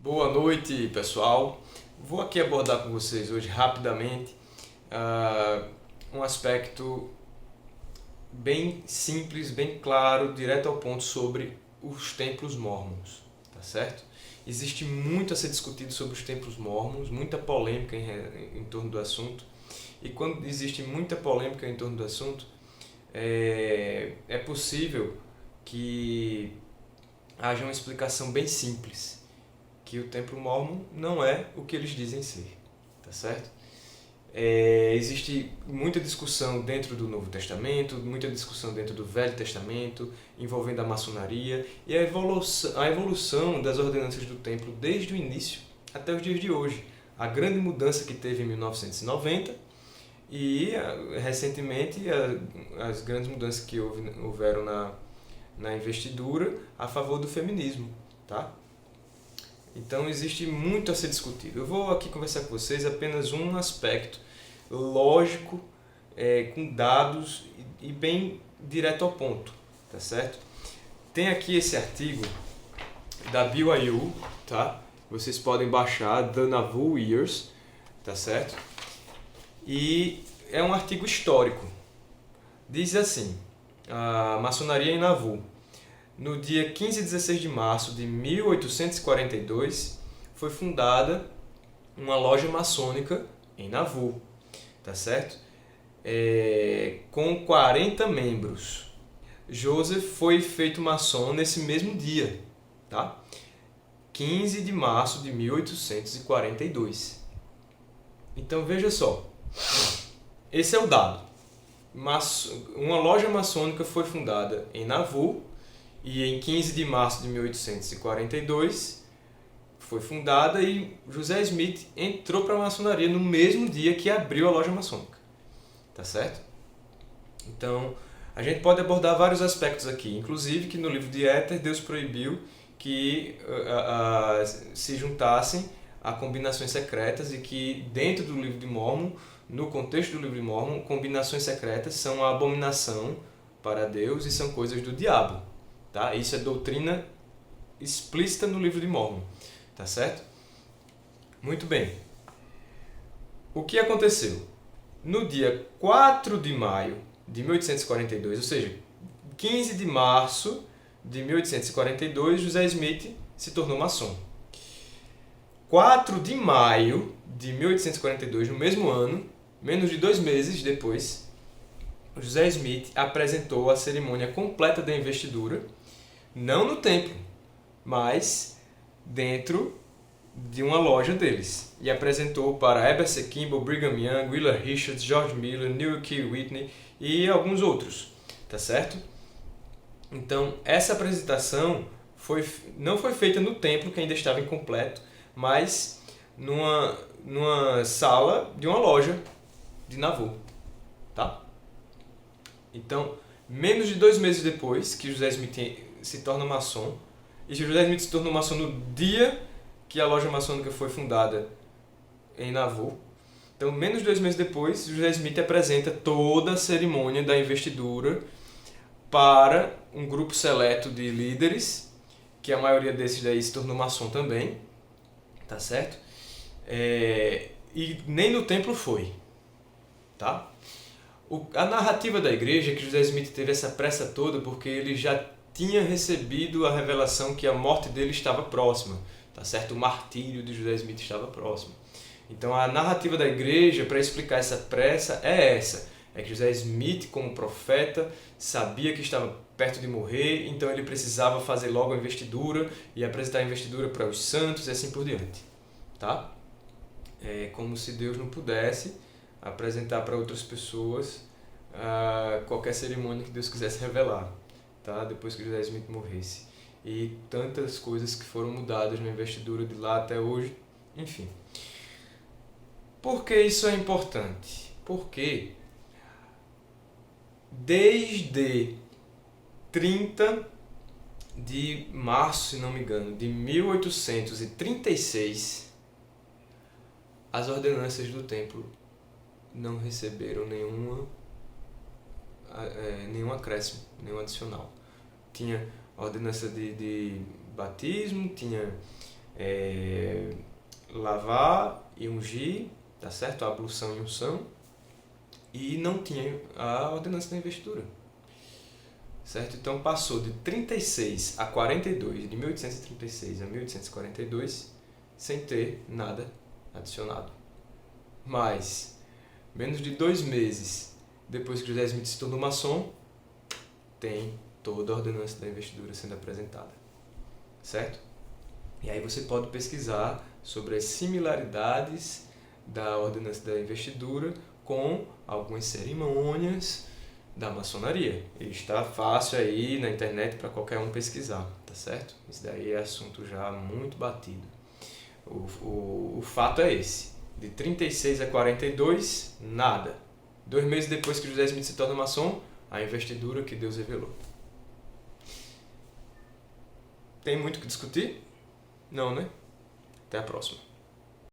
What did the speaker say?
Boa noite, pessoal. Vou aqui abordar com vocês hoje rapidamente um aspecto bem simples, bem claro, direto ao ponto sobre os templos mórmons, tá certo? Existe muito a ser discutido sobre os templos mórmons, muita polêmica em torno do assunto. E quando existe muita polêmica em torno do assunto, é possível que haja uma explicação bem simples, que o templo mórmon não é o que eles dizem ser, tá certo? Existe muita discussão dentro do Novo Testamento, muita discussão dentro do Velho Testamento, envolvendo a maçonaria e a evolução das ordenanças do templo desde o início até os dias de hoje. A grande mudança que teve em 1990 e, recentemente, as grandes mudanças que houveram na investidura a favor do feminismo, tá? Então existe muito a ser discutido. Eu vou aqui conversar com vocês apenas um aspecto lógico, com dados e bem direto ao ponto, tá certo? Tem aqui esse artigo da BYU, tá? Vocês podem baixar, The Nauvoo Years, tá certo? E é um artigo histórico. Diz assim, a maçonaria em Nauvoo. No dia 15 e 16 de março de 1842, foi fundada uma loja maçônica em Nauvoo, tá certo? Com 40 membros. Joseph foi feito maçom nesse mesmo dia, tá? 15 de março de 1842. Então veja só, esse é o dado. Uma loja maçônica foi fundada em Nauvoo e em 15 de março de 1842 foi fundada e José Smith entrou para a maçonaria no mesmo dia que abriu a loja maçônica. Tá certo? Então, a gente pode abordar vários aspectos aqui, inclusive que no livro de Éter Deus proibiu que se juntassem a combinações secretas e que dentro do livro de Mórmon, no contexto do livro de Mórmon, combinações secretas são uma abominação para Deus e são coisas do diabo. Tá? Isso é doutrina explícita no livro de Mórmon, tá certo? Muito bem. O que aconteceu? No dia 4 de maio de 1842, ou seja, 15 de março de 1842, José Smith se tornou maçom. 4 de maio de 1842, no mesmo ano, menos de 2 meses depois, José Smith apresentou a cerimônia completa da investidura, não no templo, mas dentro de uma loja deles. E apresentou para Heber C. Kimball, Brigham Young, Willa Richards, George Miller, Newell K. Whitney e alguns outros. Tá certo? Então, essa apresentação não foi feita no templo, que ainda estava incompleto, mas numa sala de uma loja de Nauvoo. Tá? Então, menos de 2 meses depois que José Smith se torna maçom, e José Smith se tornou maçom no dia que a loja maçônica foi fundada em Nauvoo. Então, menos de 2 meses depois, José Smith apresenta toda a cerimônia da investidura para um grupo seleto de líderes, que a maioria desses daí se tornou maçom também, tá certo? E nem no templo foi, tá? A narrativa da igreja é que José Smith teve essa pressa toda porque ele já tinha recebido a revelação que a morte dele estava próxima, tá certo? O martírio de José Smith estava próximo. Então a narrativa da igreja para explicar essa pressa é essa, é que José Smith, como profeta, sabia que estava perto de morrer, então ele precisava fazer logo a investidura e apresentar a investidura para os santos e assim por diante, tá? É como se Deus não pudesse apresentar para outras pessoas qualquer cerimônia que Deus quisesse revelar, tá? Depois que José Smith morresse. E tantas coisas que foram mudadas na investidura de lá até hoje, enfim. Por que isso é importante? Porque desde 30 de março, se não me engano, de 1836, as ordenanças do templo não receberam nenhum acréscimo, nenhum adicional. Tinha ordenança de batismo, tinha lavar e ungir, tá certo? A ablução e unção, e não tinha a ordenança da investidura, certo? Então passou de 36 a 42, de 1836 a 1842, sem ter nada adicionado. Mas, menos de 2 meses depois que José Smith se tornou maçom, tem toda a ordenança da investidura sendo apresentada, certo? E aí você pode pesquisar sobre as similaridades da ordenança da investidura com algumas cerimônias da maçonaria. E está fácil aí na internet para qualquer um pesquisar, tá certo? Isso daí é assunto já muito batido. O fato é esse: de 36 a 42, nada. 2 meses depois que José Smith se torna maçom, a investidura que Deus revelou. Tem muito o que discutir? Não, né? Até a próxima.